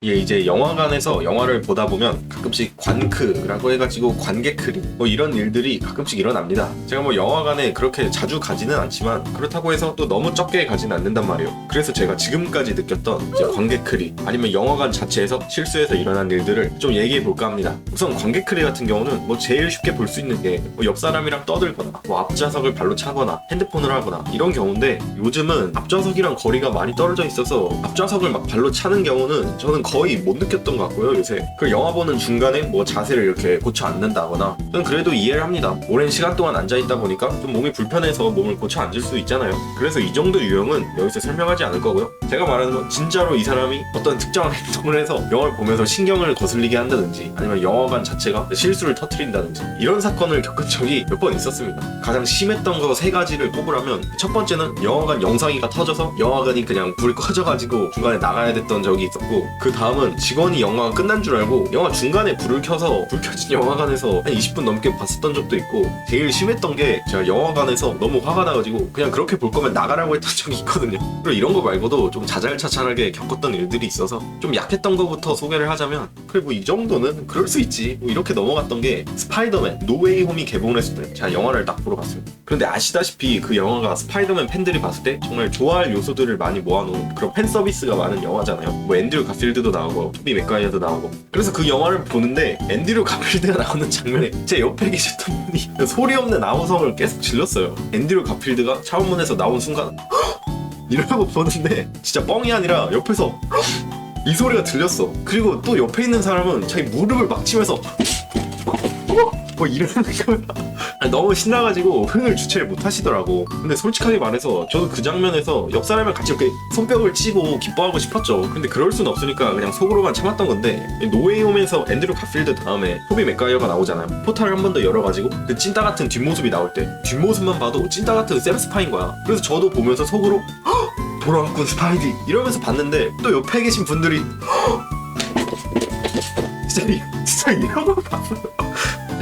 이게 이제 영화관에서 영화를 보다 보면 가끔씩 관크라고 해가지고 관객크리 뭐 이런 일들이 가끔씩 일어납니다. 제가 뭐 영화관에 그렇게 자주 가지는 않지만 그렇다고 해서 또 너무 적게 가지는 않는단 말이에요. 그래서 제가 지금까지 느꼈던 이제 관객크리 아니면 영화관 자체에서 실수해서 일어난 일들을 좀 얘기해 볼까 합니다. 우선 관객크리 같은 경우는 뭐 제일 쉽게 볼 수 있는 게 뭐 옆 사람이랑 떠들거나 뭐 앞좌석을 발로 차거나 핸드폰을 하거나 이런 경우인데, 요즘은 앞좌석이랑 거리가 많이 떨어져 있어서 앞좌석을 막 발로 차는 경우는 저는 거의 못 느꼈던 것 같고요. 요새 그 영화 보는 중간에 뭐 자세를 이렇게 고쳐 앉는다거나, 저는 그래도 이해를 합니다. 오랜 시간 동안 앉아있다 보니까 좀 몸이 불편해서 몸을 고쳐 앉을 수 있잖아요. 그래서 이 정도 유형은 여기서 설명하지 않을 거고요. 제가 말하는 건 진짜로 이 사람이 어떤 특정한 행동을 해서 영화를 보면서 신경을 거슬리게 한다든지 아니면 영화관 자체가 실수를 터뜨린다든지 이런 사건을 겪은 적이 몇 번 있었습니다. 가장 심했던 거 3가지를 꼽으라면, 첫 번째는 영화관 영상이가 터져서 영화관이 그냥 불이 꺼져가지고 중간에 나가야 됐던 적이 있었고, 그 다음은 직원이 영화가 끝난 줄 알고 영화 중간에 불을 켜서 불 켜진 영화관에서 한 20분 넘게 봤었던 적도 있고, 제일 심했던 게 제가 영화관에서 너무 화가 나가지고 그냥 그렇게 볼 거면 나가라고 했던 적이 있거든요. 그리고 이런 거 말고도 좀 자잘자잘하게 겪었던 일들이 있어서 좀 약했던 거부터 소개를 하자면, 그래 뭐 이 정도는 그럴 수 있지 뭐 이렇게 넘어갔던 게, 스파이더맨 노웨이 홈이 개봉을 했을 때 제가 영화를 딱 보러 갔어요. 그런데 아시다시피 그 영화가 스파이더맨 팬들이 봤을 때 정말 좋아할 요소들을 많이 모아놓은 그런 팬 서비스가 많은 영화잖아요. 뭐 앤드류 가필드도 나오고 토비 맥과이어도 나오고. 그래서 그 영화를 보는데 앤드류 가필드가 나오는 장면에 제 옆에 계셨던 분이 소리 없는 아우성을 계속 질렀어요. 앤드류 가필드가 차원문에서 나온 순간 이러고 보는데 진짜 뻥이 아니라 옆에서 이 소리가 들렸어. 그리고 또 옆에 있는 사람은 자기 무릎을 막 치면서 뭐 이러는 거야. 너무 신나가지고 흥을 주체를 못 하시더라고. 근데 솔직하게 말해서 저도 그 장면에서 옆 사람이랑 같이 이렇게 손뼉을 치고 기뻐하고 싶었죠. 근데 그럴 순 없으니까 그냥 속으로만 참았던 건데, 노웨이 홈에서 앤드류 가필드 다음에 토비 맥과이어가 나오잖아요. 포탈을 한 번 더 열어가지고 그 찐따 같은 뒷모습이 나올 때 뒷모습만 봐도 찐따 같은 샘 스파인 거야. 그래서 저도 보면서 속으로 돌아왔군 스파이디 이러면서 봤는데, 또 옆에 계신 분들이 진짜 이런 걸 봤어요.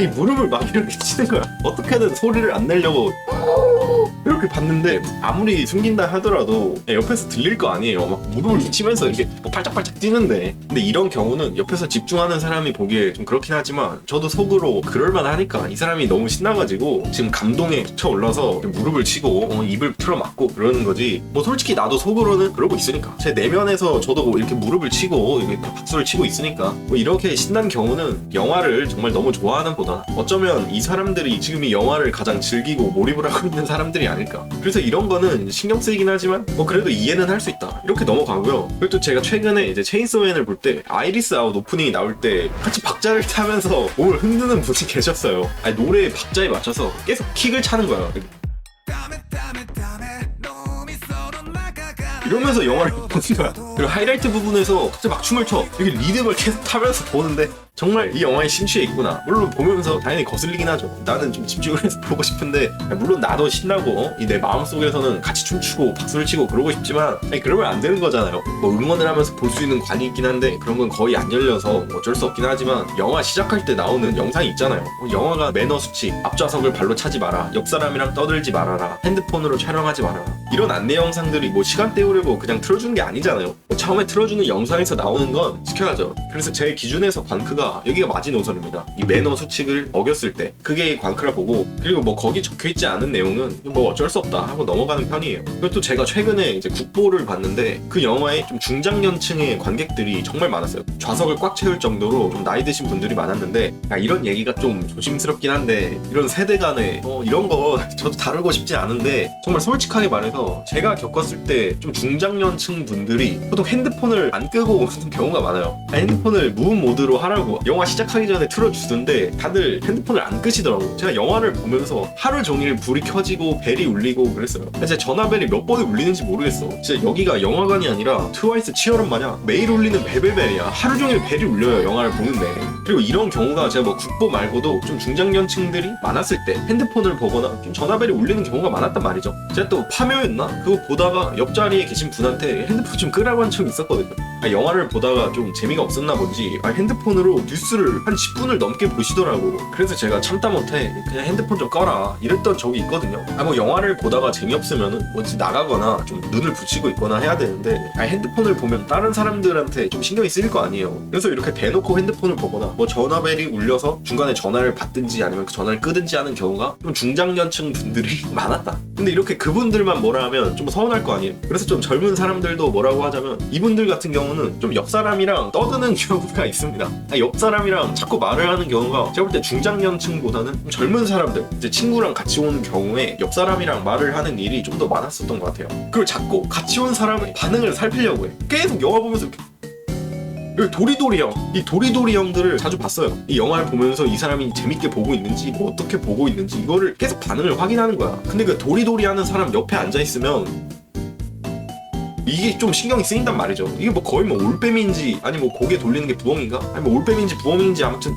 이 무릎을 막 이렇게 치는 거야. 어떻게든 소리를 안 내려고 이렇게 봤는데, 아무리 숨긴다 하더라도 옆에서 들릴 거 아니에요. 막 무릎을 치면서 이렇게 팔짝팔짝 뛰는데. 근데 이런 경우는 옆에서 집중하는 사람이 보기에 좀 그렇긴 하지만, 저도 속으로 그럴만 하니까 이 사람이 너무 신나가지고 지금 감동에 솟아올라서 무릎을 치고 입을 틀어막고 그러는 거지. 뭐 솔직히 나도 속으로는 그러고 있으니까, 제 내면에서 저도 이렇게 무릎을 치고 이렇게 박수를 치고 있으니까, 뭐 이렇게 신난 경우는 영화를 정말 너무 좋아하는 보다 어쩌면 이 사람들이 지금 이 영화를 가장 즐기고 몰입을 하고 있는 사람들이 아닐까. 그래서 이런 거는 신경 쓰이긴 하지만 뭐 그래도 이해는 할 수 있다 이렇게 넘어가고요. 그리고 또 제가 최근에 이제 체인소맨을 볼 때 아이리스 아웃 오프닝이 나올 때 같이 박자를 타면서 몸을 흔드는 분이 계셨어요. 아니, 노래의 박자에 맞춰서 계속 킥을 차는 거야. 이러면서 영화를 보는 거야. 그리고 하이라이트 부분에서 갑자기 막 춤을 춰. 이게 리듬을 계속 타면서 보는데 정말 이 영화에 심취해 있구나. 물론 보면서 당연히 거슬리긴 하죠. 나는 좀 집중을 해서 보고 싶은데, 물론 나도 신나고 이 내 마음속에서는 같이 춤추고 박수를 치고 그러고 싶지만, 아니, 그러면 안 되는 거잖아요. 뭐 응원을 하면서 볼 수 있는 관이 있긴 한데 그런 건 거의 안 열려서 어쩔 수 없긴 하지만, 영화 시작할 때 나오는 영상이 있잖아요. 영화가 매너 수칙, 앞좌석을 발로 차지 마라, 옆 사람이랑 떠들지 말아라, 핸드폰으로 촬영하지 말아라, 이런 안내 영상들이 뭐 시간 때우려고 그냥 틀어주는 게 아니잖아요. 처음에 틀어주는 영상에서 나오는 건 지켜야죠. 그래서 제 기준에서 관크가 여기가 마지노선입니다. 이 매너 수칙을 어겼을 때 그게 관크라 보고, 그리고 뭐 거기 적혀있지 않은 내용은 뭐 어쩔 수 없다 하고 넘어가는 편이에요. 그리고 또 제가 최근에 이제 국보를 봤는데, 그 영화에 좀 중장년층의 관객들이 정말 많았어요. 좌석을 꽉 채울 정도로 좀 나이 드신 분들이 많았는데, 이런 얘기가 좀 조심스럽긴 한데, 이런 세대 간에 이런 거 저도 다루고 싶지 않은데, 정말 솔직하게 말해서 제가 겪었을 때 좀 중장년층 분들이 보통 핸드폰을 안 끄고 오는 경우가 많아요. 핸드폰을 무음 모드로 하라고 영화 시작하기 전에 틀어주던데 다들 핸드폰을 안 끄시더라고. 제가 영화를 보면서 하루 종일 불이 켜지고 벨이 울리고 그랬어요. 제 전화벨이 몇 번에 울리는지 모르겠어. 진짜 여기가 영화관이 아니라 트와이스 치얼업 마냥 매일 울리는 벨벨벨이야. 하루 종일 벨이 울려요, 영화를 보는데. 그리고 이런 경우가 제가 뭐 국보 말고도 좀 중장년층들이 많았을 때 핸드폰을 보거나 좀 전화벨이 울리는 경우가 많았단 말이죠. 제가 또 파묘였나? 그거 보다가 옆자리에 계신 분한테 핸드폰 좀 끄라고 한 적이 있었거든요. 영화를 보다가 좀 재미가 없었나 본지 핸드폰으로 뉴스를 한 10분을 넘게 보시더라고. 그래서 제가 참다 못해 그냥 핸드폰 좀 꺼라 이랬던 적이 있거든요. 뭐 영화를 보다가 재미없으면은 뭐지 나가거나 좀 눈을 붙이고 있거나 해야 되는데 핸드폰을 보면 다른 사람들한테 좀 신경이 쓰일 거 아니에요. 그래서 이렇게 대놓고 핸드폰을 보거나 뭐 전화벨이 울려서 중간에 전화를 받든지 아니면 그 전화를 끄든지 하는 경우가 좀 중장년층 분들이 많았다. 근데 이렇게 그분들만 뭐라 하면 좀 서운할 거 아니에요. 그래서 좀 젊은 사람들도 뭐라고 하자면 이분들 같은 경우는 좀 옆 사람이랑 떠드는 경우가 있습니다. 옆 사람이랑 자꾸 말을 하는 경우가 제가 볼 때 중장년층보다는 좀 젊은 사람들 이제 친구랑 같이 오는 경우에 옆 사람이랑 말을 하는 일이 좀 더 많았었던 것 같아요. 그리고 자꾸 같이 온 사람의 반응을 살피려고 해. 계속 영화 보면서 이렇게 여기 도리도리 형, 이 도리도리 형들을 자주 봤어요. 이 영화를 보면서 이 사람이 재밌게 보고 있는지 뭐 어떻게 보고 있는지 이거를 계속 반응을 확인하는 거야. 근데 그 도리도리 하는 사람 옆에 앉아있으면 이게 좀 신경이 쓰인단 말이죠. 이게 뭐 거의 뭐 올빼미인지 아니 뭐 고개 돌리는 게 부엉인가? 아니 뭐 올빼미인지 부엉인지 아무튼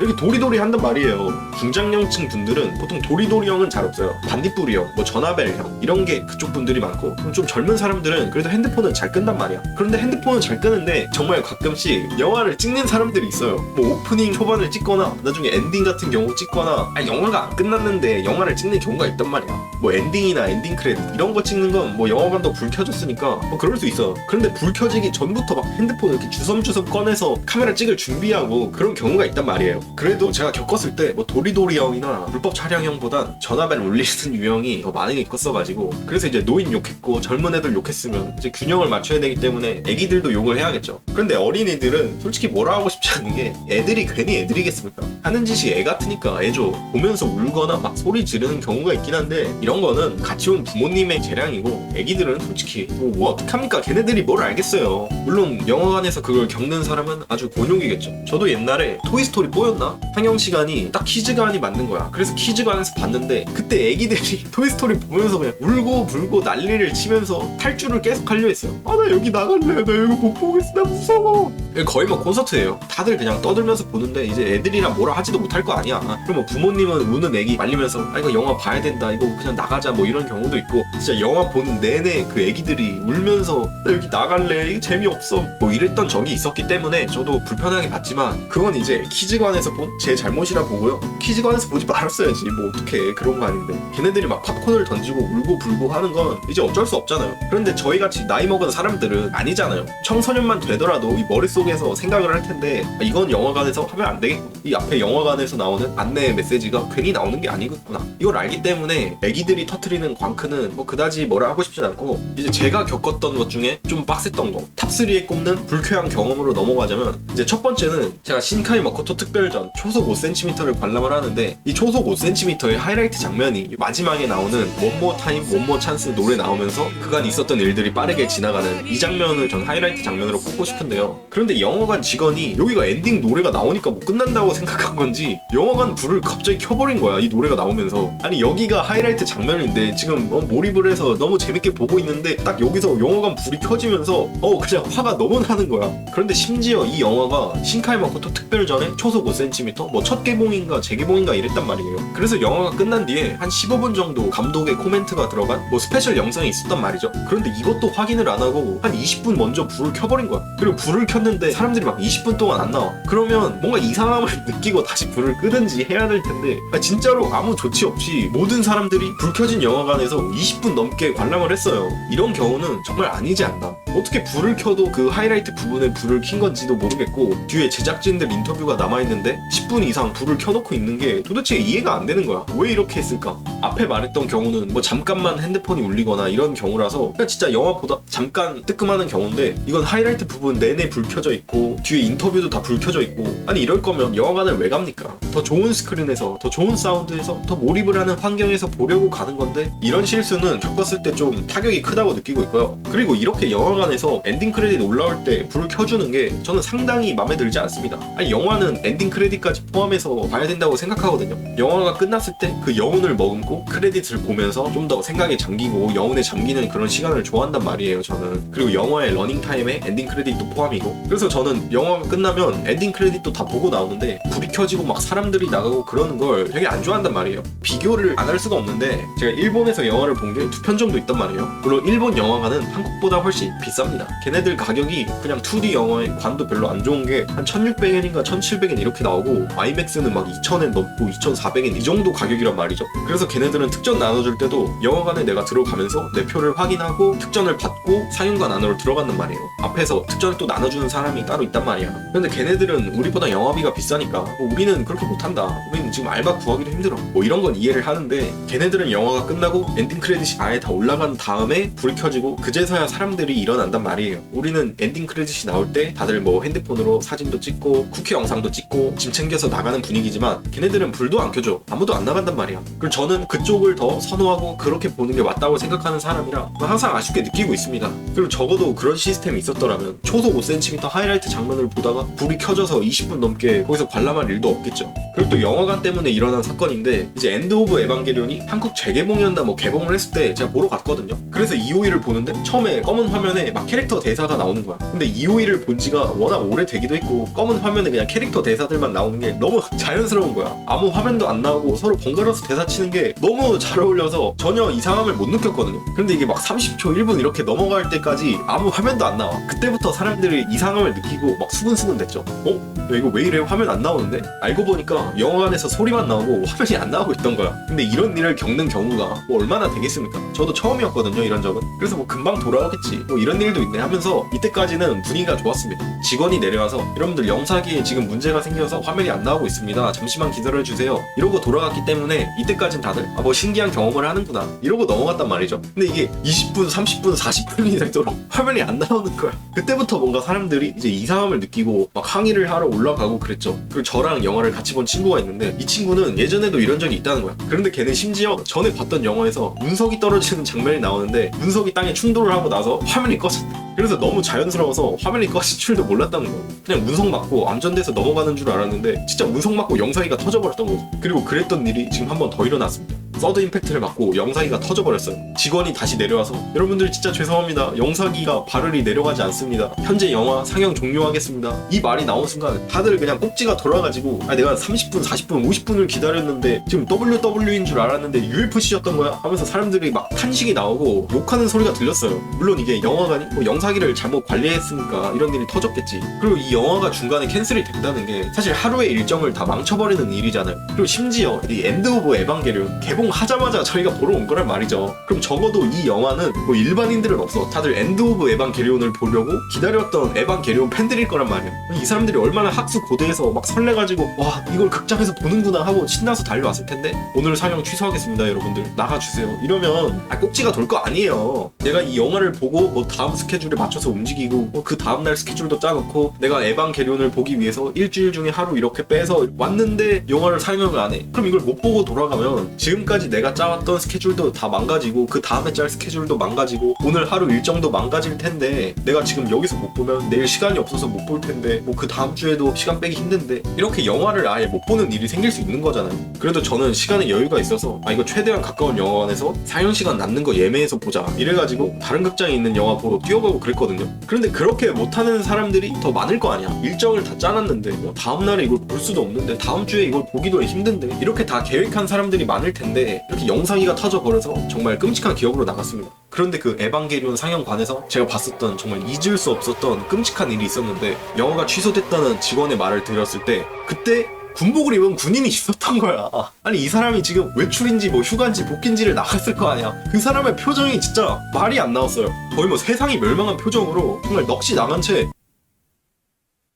이렇게 도리도리 한단 말이에요. 중장년층 분들은 보통 도리도리 형은 잘 없어요. 반딧불이 형, 뭐 전화벨 형 이런 게 그쪽 분들이 많고 좀 젊은 사람들은 그래도 핸드폰은 잘 끈단 말이야. 그런데 핸드폰은 잘 끄는데 정말 가끔씩 영화를 찍는 사람들이 있어요. 뭐 오프닝 초반을 찍거나 나중에 엔딩 같은 경우 찍거나 영화가 안 끝났는데 영화를 찍는 경우가 있단 말이야. 뭐 엔딩이나 엔딩 크레딧 이런 거 찍는 건 뭐 영화관도 불 켜졌으니까 뭐 그럴 수 있어. 그런데 불 켜지기 전부터 막 핸드폰을 이렇게 주섬주섬 꺼내서 카메라 찍을 준비하고 그런 경우가 있단 말이에요. 그래도 제가 겪었을 때 뭐 도리도리 형이나 불법 촬영 형보단 전화벨 울리는 유형이 더 많이 있었어가지고 그래서 이제 노인 욕했고 젊은 애들 욕했으면 이제 균형을 맞춰야 되기 때문에 애기들도 욕을 해야겠죠. 그런데 어린이들은 솔직히 뭐라 하고 싶지 않은 게 애들이 괜히 애들이겠습니까? 하는 짓이 애 같으니까 애죠. 보면서 울거나 막 소리 지르는 경우가 있긴 한데 이런 거는 같이 온 부모님의 재량이고 애기들은 솔직히 뭐 어떡합니까? 걔네들이 뭘 알겠어요. 물론 영화관에서 그걸 겪는 사람은 아주 곤욕이겠죠. 저도 옛날에 토이스토리 4였나? 상영 시간이 딱 키즈관이 맞는 거야. 그래서 키즈관에서 봤는데 그때 애기들이 토이스토리 보면서 그냥 울고 불고 난리를 치면서 탈주를 계속 하려 했어요. 아 나 여기 나갈래. 나 여기 못 보겠어. 나 무서워. 거의 뭐 콘서트예요. 다들 그냥 떠들면서 보는데 이제 애들이랑 뭐라 하지도 못할 거 아니야. 그럼 뭐 부모님은 우는 애기 말리면서 아 이거 영화 봐야 된다. 이거 그냥 나가자 뭐 이런 경우도 있고 진짜 영화 보는 내내 그 애기들이 울면서 나 여기 나갈래. 이거 재미없어. 뭐 이랬던 적이 있었기 때문에 저도 불편하게 봤지만 그건 이제 키즈관에서 본 제 잘못이라 보고요. 키즈관에서 보지 말았어야지. 뭐 어떻게 그런 거 아닌데. 걔네들이 막 팝콘을 던지고 울고 불고 하는 건 이제 어쩔 수 없잖아요. 그런데 저희같이 나이 먹은 사람들은 아니잖아요. 청소년만 되더라도 이 머릿속에서 생각을 할 텐데 이건 영화관에서 하면 안 되겠구나. 이 앞에 영화관에서 나오는 안내 메시지가 괜히 나오는 게 아니겠구나. 이걸 알기 때문에 애기들이 터트리는 광크는 뭐 그다지 뭐라 하고 싶진 않고 이제 제가 겪었던 것 중에 좀 빡셌던 거 탑3에 꼽는 불쾌한 경험으로 넘어가자면 이제 첫 번째는 제가 신카이 마코토 특별전 초속 5cm를 관람을 하는데 이 초속 5cm의 하이라이트 장면이 마지막에 나오는 One More Time, One More Chance 노래 나오면서 그간 있었던 일들이 빠르게 지나가는 이 장면을 전 하이라이트 장면으로 꼽고 싶은데요. 그런데 영화관 직원이 여기가 엔딩 노래가 나오니까 뭐 끝난다고 생각한 건지 영화관 불을 갑자기 켜버린 거야. 이 노래가 나오면서. 아니 여기가 하이라이트 장면인데 지금 몰입을 해서 너무 재밌게 보고 있는데 딱 여기서 영화관 불이 켜지면서 그냥 화가 너무 나는 거야. 그런데 심지어 이 영화가 신카이 마코토 특별전에 초속 5cm 뭐 첫 개봉인가 재개봉인가 이랬단 말이에요. 그래서 영화가 끝난 뒤에 한 15분 정도 감독의 코멘트가 들어간 뭐 스페셜 영상이 있었단 말이죠. 그런데 이것도 확인을 안 하고 한 20분 먼저 불을 켜버린 거야. 그리고 불을 켰는데 사람들이 막 20분 동안 안 나와. 그러면 뭔가 이상함을 느끼고 다시 불을 끄든지 해야 될 텐데 진짜로 아무 조치 없이 모든 사람들이 불 켜진 영화관에서 20분 넘게 관람을 했어요. 이런 경우는 정말 아니지 않나. 어떻게 불을 켜도 그 하이라이트 부분에 불을 킨 건지도 모르겠고 뒤에 제작진들 인터뷰가 남아있는데 10분 이상 불을 켜놓고 있는 게 도대체 이해가 안 되는 거야. 왜 이렇게 했을까? 앞에 말했던 경우는 뭐 잠깐만 핸드폰이 울리거나 이런 경우라서 그냥 진짜 영화보다 잠깐 뜨끔하는 경우인데 이건 하이라이트 부분 내내 불 켜져 있고 뒤에 인터뷰도 다 불 켜져 있고 아니 이럴 거면 영화관을 왜 갑니까? 더 좋은 스크린에서 더 좋은 사운드에서 더 몰입을 하는 환경에서 보려고 가는 건데 이런 실수는 겪었을 때 좀 타격이 크다고 느끼고 있고요. 그리고 이렇게 영화관에서 엔딩 크레딧 올라올 때 불을 켜주는 게 저는 상당히 마음에 들지 않습니다. 아니 영화는 엔딩 크레딧 크레딧까지 포함해서 봐야 된다고 생각하거든요. 영화가 끝났을 때 그 여운을 머금고 크레딧을 보면서 좀 더 생각에 잠기고 여운에 잠기는 그런 시간을 좋아한단 말이에요, 저는. 그리고 영화의 러닝타임에 엔딩 크레딧도 포함이고. 그래서 저는 영화가 끝나면 엔딩 크레딧도 다 보고 나오는데 불이 켜지고 막 사람들이 나가고 그러는 걸 되게 안 좋아한단 말이에요. 비교를 안 할 수가 없는데 제가 일본에서 영화를 본 게 2편 정도 있단 말이에요. 물론 일본 영화관은 한국보다 훨씬 비쌉니다. 걔네들 가격이 그냥 2D 영화의 관도 별로 안 좋은 게 한 1600엔인가 1700엔 이렇게 나오고 아이맥스는 막 2000엔 넘고 2400엔 이 정도 가격이란 말이죠. 그래서 걔네들은 특전 나눠줄 때도 영화관에 내가 들어가면서 내 표를 확인하고 특전을 받고 상영관 안으로 들어간단 말이에요. 앞에서 특전을 또 나눠주는 사람이 따로 있단 말이야. 근데 걔네들은 우리보다 영화비가 비싸니까 우리는 그렇게 못한다, 우리는 지금 알바 구하기도 힘들어, 뭐 이런 건 이해를 하는데 걔네들은 영화가 끝나고 엔딩 크레딧이 아예 다 올라간 다음에 불이 켜지고 그제서야 사람들이 일어난단 말이에요. 우리는 엔딩 크레딧이 나올 때 다들 뭐 핸드폰으로 사진도 찍고 쿠키 영상도 찍고 짐 챙겨서 나가는 분위기지만 걔네들은 불도 안 켜줘. 아무도 안 나간단 말이야. 그리고 저는 그쪽을 더 선호하고 그렇게 보는 게 맞다고 생각하는 사람이라 항상 아쉽게 느끼고 있습니다. 그리고 적어도 그런 시스템이 있었더라면 초속 5cm 하이라이트 장면을 보다가 불이 켜져서 20분 넘게 거기서 관람할 일도 없겠죠. 그리고 또 영화관 때문에 일어난 사건인데 이제 엔드 오브 에반게리온이 한국 재개봉이었나 뭐 개봉을 했을 때 제가 보러 갔거든요. 그래서 EOE를 보는데 처음에 검은 화면에 막 캐릭터 대사가 나오는 거야. 근데 EOE를 본 지가 워낙 오래되기도 했고 검은 화면에 그냥 캐릭터 대사들만 나오는 게 너무 자연스러운 거야. 아무 화면도 안 나오고 서로 번갈아서 대사 치는 게 너무 잘 어울려서 전혀 이상함을 못 느꼈거든요. 근데 이게 막 30초, 1분 이렇게 넘어갈 때까지 아무 화면도 안 나와. 그때부터 사람들이 이상함을 느끼고 막 수근수근 됐죠. 야, 이거 왜 이래? 화면 안 나오는데? 알고 보니까 영화관에서 소리만 나오고 화면이 안 나오고 있던 거야. 근데 이런 일을 겪는 경우가 뭐 얼마나 되겠습니까? 저도 처음이었거든요, 이런 적은. 그래서 뭐 금방 돌아오겠지, 뭐 이런 일도 있네 하면서 이때까지는 분위기가 좋았습니다. 직원이 내려와서 여러분들 영사기에 지금 문제가 생겨서 화면이 안 나오고 있습니다, 잠시만 기다려주세요, 이러고 돌아갔기 때문에 이때까진 다들 뭐 신기한 경험을 하는구나 이러고 넘어갔단 말이죠. 근데 이게 20분, 30분, 40분이 되도록 화면이 안 나오는 거야. 그때부터 뭔가 사람들이 이제 이상함을 느끼고 막 항의를 하러 올라가고 그랬죠. 그리고 저랑 영화를 같이 본 친구가 있는데 이 친구는 예전에도 이런 적이 있다는 거야. 그런데 걔는 심지어 전에 봤던 영화에서 운석이 떨어지는 장면이 나오는데 운석이 땅에 충돌을 하고 나서 화면이 꺼졌대. 그래서 너무 자연스러워서 화면이 꺼질 줄도 몰랐다는 거야. 그냥 운석 맞고 암전돼서 넘어가는 줄 알았는데 진짜 운석 맞고 영상기가 터져버렸던 거지. 그리고 그랬던 일이 지금 한 번 더 일어났습니다. 서드 임팩트를 맞고 영사기가 터져버렸어요. 직원이 다시 내려와서 여러분들 진짜 죄송합니다, 영사기가 바르르 내려가지 않습니다, 현재 영화 상영 종료하겠습니다, 이 말이 나온 순간 다들 그냥 꼭지가 돌아가지고 내가 30분, 40분, 50분을 기다렸는데 지금 WW인 줄 알았는데 UFC였던 거야 하면서 사람들이 막 탄식이 나오고 욕하는 소리가 들렸어요. 물론 이게 영화관이 뭐 영사기를 잘못 관리했으니까 이런 일이 터졌겠지. 그리고 이 영화가 중간에 캔슬이 된다는 게 사실 하루의 일정을 다 망쳐버리는 일이잖아요. 그리고 심지어 이 엔드 오브 에반게리온 개봉하자마자 저희가 보러 온 거란 말이죠. 그럼 적어도 이 영화는 뭐 일반인들은 없어. 다들 엔드 오브 에반게리온을 보려고 기다렸던 에반게리온 팬들일 거란 말이야. 이 사람들이 얼마나 학수 고대해서 막 설레가지고 와 이걸 극장에서 보는구나 하고 신나서 달려왔을 텐데 오늘 상영 취소하겠습니다, 여러분들 나가주세요 이러면 꼭지가 돌 거 아니에요. 내가 이 영화를 보고 뭐 다음 스케줄에 맞춰서 움직이고 그 다음날 스케줄도 짜놓고 내가 에반게리온을 보기 위해서 일주일 중에 하루 이렇게 빼서 왔는데 영화를 상영을 안 해. 그럼 이걸 못 보고 돌아가면 지금까지 내가 짜왔던 스케줄도 다 망가지고 그 다음에 짤 스케줄도 망가지고 오늘 하루 일정도 망가질 텐데 내가 지금 여기서 못 보면 내일 시간이 없어서 못 볼 텐데 뭐 그 다음 주에도 시간 빼기 힘든데 이렇게 영화를 아예 못 보는 일이 생길 수 있는 거잖아요. 그래도 저는 시간에 여유가 있어서 이거 최대한 가까운 영화관에서 상영 시간 남는 거 예매해서 보자 이래가지고 다른 극장에 있는 영화 보러 뛰어가고 그랬거든요. 그런데 그렇게 못하는 사람들이 더 많을 거 아니야. 일정을 다 짜놨는데 뭐 다음날에 이걸 볼 수도 없는데 다음 주에 이걸 보기도 힘든데 이렇게 다 계획한 사람들이 많을 텐데 이렇게 영상기가 터져버려서 정말 끔찍한 기억으로 남았습니다. 그런데 그 에반게리온 상영관에서 제가 봤었던 정말 잊을 수 없었던 끔찍한 일이 있었는데 영화가 취소됐다는 직원의 말을 들었을 때 그때 군복을 입은 군인이 있었던 거야. 아니 이 사람이 지금 외출인지 뭐 휴가인지 복귀인지를 나갔을 거 아니야. 그 사람의 표정이 진짜 말이 안 나왔어요. 거의 뭐 세상이 멸망한 표정으로 정말 넋이 나간 채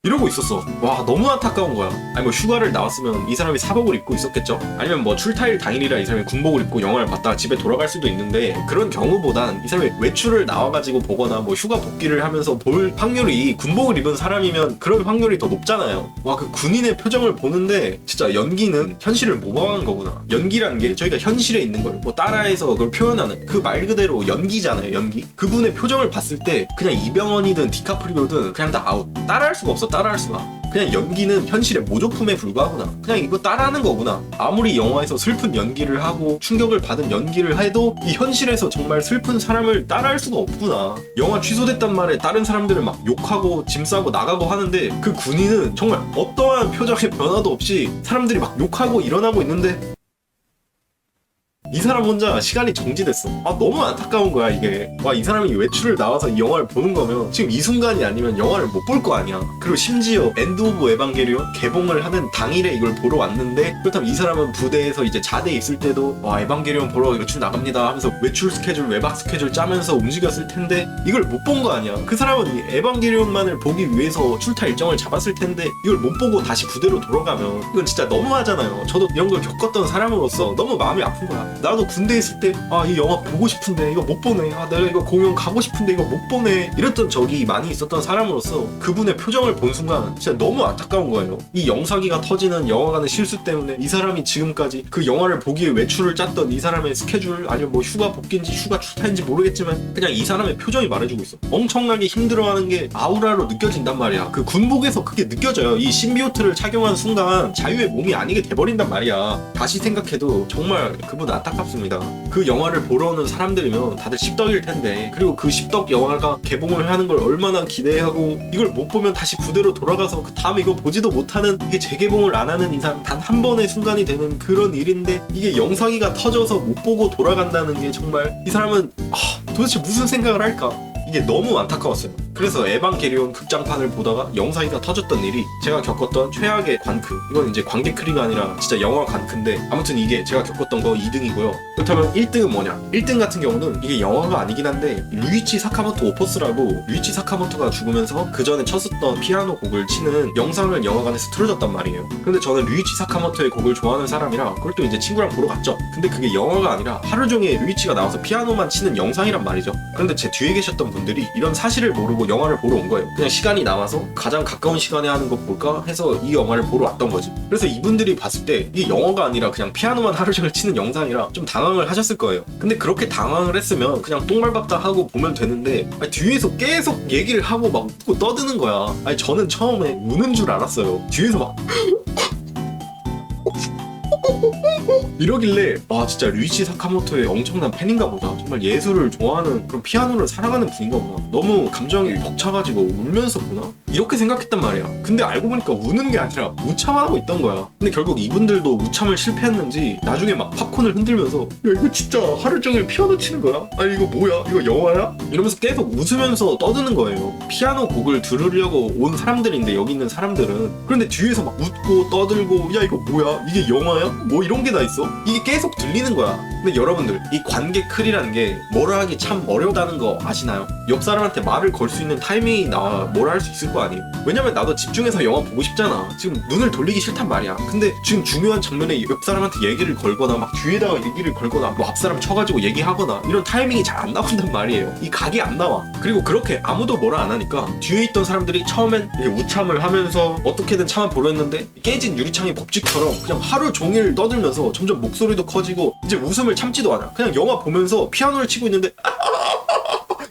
이러고 있었어. 와 너무 안타까운 거야. 아니 뭐 휴가를 나왔으면 이 사람이 사복을 입고 있었겠죠. 아니면 뭐 출타일 당일이라 이 사람이 군복을 입고 영화를 봤다가 집에 돌아갈 수도 있는데 그런 경우보단 이 사람이 외출을 나와가지고 보거나 뭐 휴가 복귀를 하면서 볼 확률이 군복을 입은 사람이면 그런 확률이 더 높잖아요. 와 그 군인의 표정을 보는데 진짜 연기는 현실을 모방한 거구나. 연기라는 게 저희가 현실에 있는 걸 뭐 따라해서 그걸 표현하는 그 말 그대로 연기잖아요. 연기. 그분의 표정을 봤을 때 그냥 이병헌이든 디카프리오든 그냥 다 아웃. 따라할 수가 없어. 따라할 수가. 그냥 연기는 현실의 모조품에 불과하구나. 그냥 이거 따라하는 거구나. 아무리 영화에서 슬픈 연기를 하고 충격을 받은 연기를 해도 이 현실에서 정말 슬픈 사람을 따라할 수가 없구나. 영화 취소됐단 말에 다른 사람들은 막 욕하고 짐 싸고 나가고 하는데 그 군인은 정말 어떠한 표정의 변화도 없이 사람들이 막 욕하고 일어나고 있는데 이 사람 혼자 시간이 정지됐어. 너무 안타까운 거야 이게. 이 사람이 외출을 나와서 이 영화를 보는 거면 지금 이 순간이 아니면 영화를 못 볼 거 아니야. 그리고 심지어 엔드 오브 에반게리온 개봉을 하는 당일에 이걸 보러 왔는데, 그렇다면 이 사람은 부대에서 이제 자대에 있을 때도 에반게리온 보러 외출 나갑니다 하면서 외출 스케줄, 외박 스케줄 짜면서 움직였을 텐데 이걸 못 본 거 아니야. 그 사람은 이 에반게리온만을 보기 위해서 출타 일정을 잡았을 텐데 이걸 못 보고 다시 부대로 돌아가면 이건 진짜 너무하잖아요. 저도 이런 걸 겪었던 사람으로서 너무 마음이 아픈 거야. 나도 군대에 있을 때 이 영화 보고 싶은데 이거 못 보네. 내가 이거 공연 가고 싶은데 이거 못 보네. 이랬던 적이 많이 있었던 사람으로서 그분의 표정을 본 순간 진짜 너무 안타까운 거예요. 이 영사기가 터지는 영화관의 실수 때문에 이 사람이 지금까지 그 영화를 보기 위해 외출을 짰던 이 사람의 스케줄, 아니면 뭐 휴가 복귀인지 휴가 출타인지 모르겠지만 그냥 이 사람의 표정이 말해주고 있어. 엄청나게 힘들어하는 게 아우라로 느껴진단 말이야. 그 군복에서 그게 느껴져요. 이 신비오트를 착용한 순간 자유의 몸이 아니게 돼버린단 말이야. 다시 생각해도 정말 그분 안타깝습니다. 그 영화를 보러 오는 사람들이면 다들 십덕일 텐데, 그리고 그 십덕 영화가 개봉을 하는 걸 얼마나 기대하고 이걸 못 보면 다시 부대로 돌아가서 그 다음에 이거 보지도 못하는, 이게 재개봉을 안 하는 이상 단 한 번의 순간이 되는 그런 일인데 이게 영상기가 터져서 못 보고 돌아간다는 게 정말 이 사람은 도대체 무슨 생각을 할까? 이게 너무 안타까웠어요. 그래서 에반게리온 극장판을 보다가 영상기가 터졌던 일이 제가 겪었던 최악의 관크, 이건 이제 관객크리가 아니라 진짜 영화 관크인데, 아무튼 이게 제가 겪었던 거 2등이고요. 그렇다면 1등은 뭐냐? 1등 같은 경우는 이게 영화가 아니긴 한데 류이치 사카모토 오퍼스라고, 류이치 사카모토가 죽으면서 그 전에 쳤었던 피아노 곡을 치는 영상을 영화관에서 틀어줬단 말이에요. 근데 저는 류이치 사카모토의 곡을 좋아하는 사람이라 그걸 또 이제 친구랑 보러 갔죠. 근데 그게 영화가 아니라 하루 종일 류이치가 나와서 피아노만 치는 영상이란 말이죠. 그런데 제 뒤에 계셨던 분들이 이런 사실을 모르고 영화를 보러 온 거예요. 그냥 시간이 남아서 가장 가까운 시간에 하는 거 볼까 해서 이 영화를 보러 왔던 거지. 그래서 이분들이 봤을 때 이게 영화가 아니라 그냥 피아노만 하루 종일 치는 영상이라 좀 당황을 하셨을 거예요. 근데 그렇게 당황을 했으면 그냥 똥말박다 하고 보면 되는데 뒤에서 계속 얘기를 하고 막 웃고 떠드는 거야. 저는 처음에 우는 줄 알았어요. 뒤에서 막 이러길래 진짜 류이치 사카모토의 엄청난 팬인가 보다. 정말 예술을 좋아하는, 그런 피아노를 사랑하는 분인가 보다. 너무 감정이 벅차가지고 울면서 보나? 이렇게 생각했단 말이야. 근데 알고 보니까 우는 게 아니라 우참하고 있던 거야. 근데 결국 이분들도 우참을 실패했는지 나중에 막 팝콘을 흔들면서 야 이거 진짜 하루 종일 피아노 치는 거야? 아니 이거 뭐야? 이거 영화야? 이러면서 계속 웃으면서 떠드는 거예요. 피아노 곡을 들으려고 온 사람들인데, 여기 있는 사람들은. 그런데 뒤에서 막 웃고 떠들고 야 이거 뭐야? 이게 영화야? 뭐 이런 게 다 있어? 이게 계속 들리는 거야. 근데 여러분들, 이 관객클이라는 게 뭐라 하기 참 어렵다는 거 아시나요? 옆 사람한테 말을 걸 수 있는 타이밍이 나와 뭐라 할 수 있을 거 아니에요. 왜냐면 나도 집중해서 영화 보고 싶잖아. 지금 눈을 돌리기 싫단 말이야. 근데 지금 중요한 장면에 옆 사람한테 얘기를 걸거나 막 뒤에다가 얘기를 걸거나 뭐 앞 사람 쳐가지고 얘기하거나 이런 타이밍이 잘 안 나온단 말이에요. 이 각이 안 나와. 그리고 그렇게 아무도 뭐라 안 하니까 뒤에 있던 사람들이 처음엔 우참을 하면서 어떻게든 참아보려 했는데, 깨진 유리창의 법칙처럼 그냥 하루 종일 떠들면서 점점 목소리도 커지고 이제 웃음을 참지도 않아. 그냥 영화 보면서 피아노를 치고 있는데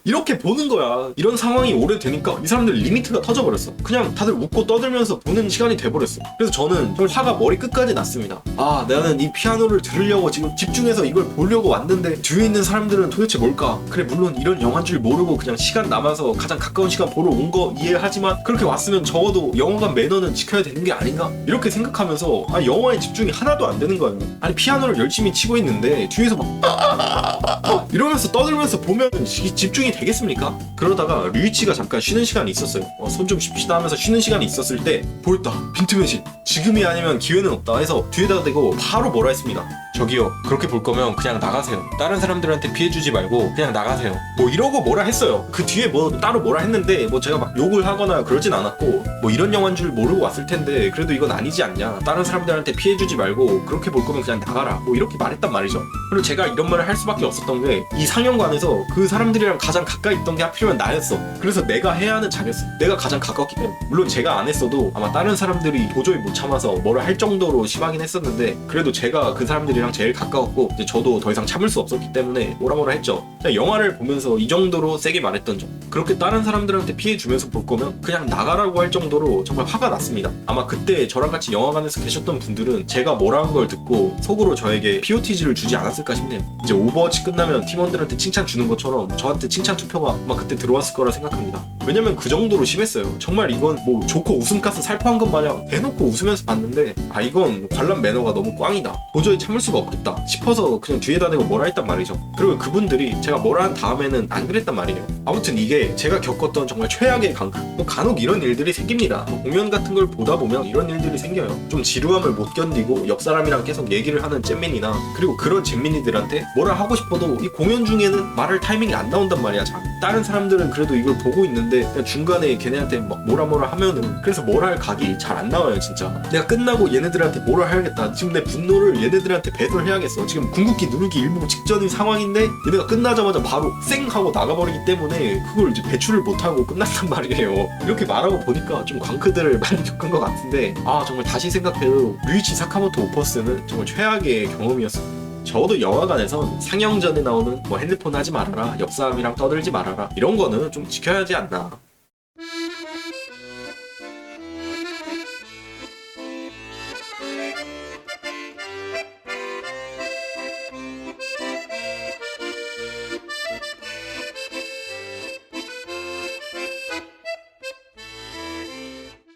이렇게 보는 거야. 이런 상황이 오래되니까 이 사람들 리미트가 터져버렸어. 그냥 다들 웃고 떠들면서 보는 시간이 돼버렸어. 그래서 저는 정말 화가 머리 끝까지 났습니다. 나는 이 피아노를 들으려고 지금 집중해서 이걸 보려고 왔는데 뒤에 있는 사람들은 도대체 뭘까? 그래, 물론 이런 영화인 줄 모르고 그냥 시간 남아서 가장 가까운 시간 보러 온 거 이해하지만, 그렇게 왔으면 적어도 영화관 매너는 지켜야 되는 게 아닌가? 이렇게 생각하면서 영화에 집중이 하나도 안 되는 거예요. 아니 피아노를 열심히 치고 있는데 뒤에서 막 이러면서 떠들면서 보면 집중이 되겠습니까? 그러다가 류이치가 잠깐 쉬는 시간이 있었어요. 손 좀 쉽시다 하면서 쉬는 시간이 있었을 때 보였다. 빈틈의실. 지금이 아니면 기회는 없다 해서 뒤에다 대고 바로 뭐라 했습니다. 저기요, 그렇게 볼 거면 그냥 나가세요. 다른 사람들한테 피해주지 말고 그냥 나가세요. 뭐 이러고 뭐라 했어요. 그 뒤에 뭐 따로 뭐라 했는데 뭐 제가 막 욕을 하거나 그러진 않았고, 뭐 이런 영화인 줄 모르고 왔을 텐데 그래도 이건 아니지 않냐. 다른 사람들한테 피해주지 말고 그렇게 볼 거면 그냥 나가라. 뭐 이렇게 말했단 말이죠. 그리고 제가 이런 말을 할 수밖에 없었던 게, 이 상영관에서 그 사람들이랑 가장 가까이 있던 게 하필이면 나였어. 그래서 내가 해야 하는 자리였어. 내가 가장 가깝기 때문에. 물론 제가 안 했어도 아마 다른 사람들이 도저히 못 참아서 뭐라 할 정도로 심하긴 했었는데, 그래도 제가 그 사람들이랑 저희랑 제일 가까웠고 이제 저도 더 이상 참을 수 없었기 때문에 뭐라 했죠. 영화를 보면서 이 정도로 세게 말했던 점, 그렇게 다른 사람들한테 피해 주면서 볼 거면 그냥 나가라고 할 정도로 정말 화가 났습니다. 아마 그때 저랑 같이 영화관에서 계셨던 분들은 제가 뭐라는 걸 듣고 속으로 저에게 POTG를 주지 않았을까 싶네요. 이제 오버워치 끝나면 팀원들한테 칭찬 주는 것처럼 저한테 칭찬 투표가 아마 그때 들어왔을 거라 생각합니다. 왜냐면 그 정도로 심했어요. 정말 이건 뭐 조커 웃음가스 살포한 것 마냥 대놓고 웃으면서 봤는데 이건 관람 매너가 너무 꽝이다, 도저히 참을 수가 없겠다 싶어서 그냥 뒤에다 대고 뭐라 했단 말이죠. 그리고 그분들이 제가 뭐라 한 다음에는 안 그랬단 말이에요. 아무튼 이게 제가 겪었던 정말 최악의 강크. 뭐 간혹 이런 일들이 생깁니다. 뭐 공연 같은 걸 보다 보면 이런 일들이 생겨요. 좀 지루함을 못 견디고 옆 사람이랑 계속 얘기를 하는 잼민이나, 그리고 그런 잼민이들한테 뭐라 하고 싶어도 이 공연 중에는 말할 타이밍이 안 나온단 말이야. 잘 다른 사람들은 그래도 이걸 보고 있는데 그냥 중간에 걔네한테 막 뭐라 하면은 그래서 뭐라 할 각이 잘 안 나와요. 진짜 내가 끝나고 얘네들한테 뭐라 해야겠다, 지금 내 분노를 얘네들한테 배설해야겠어, 지금 궁극기 누르기 일부 직전인 상황인데 얘네가 끝나자마자 바로 쌩 하고 나가버리기 때문에 그걸 이제 배출을 못하고 끝났단 말이에요. 이렇게 말하고 보니까 좀 광크들을 많이 겪은 것 같은데 정말 다시 생각해도 류이치 사카모토 오퍼스는 정말 최악의 경험이었습니다. 적어도 영화관에선 상영 전에 나오는 뭐 핸드폰 하지 말아라, 옆 사람이랑 떠들지 말아라, 이런 거는 좀 지켜야 하지 않나.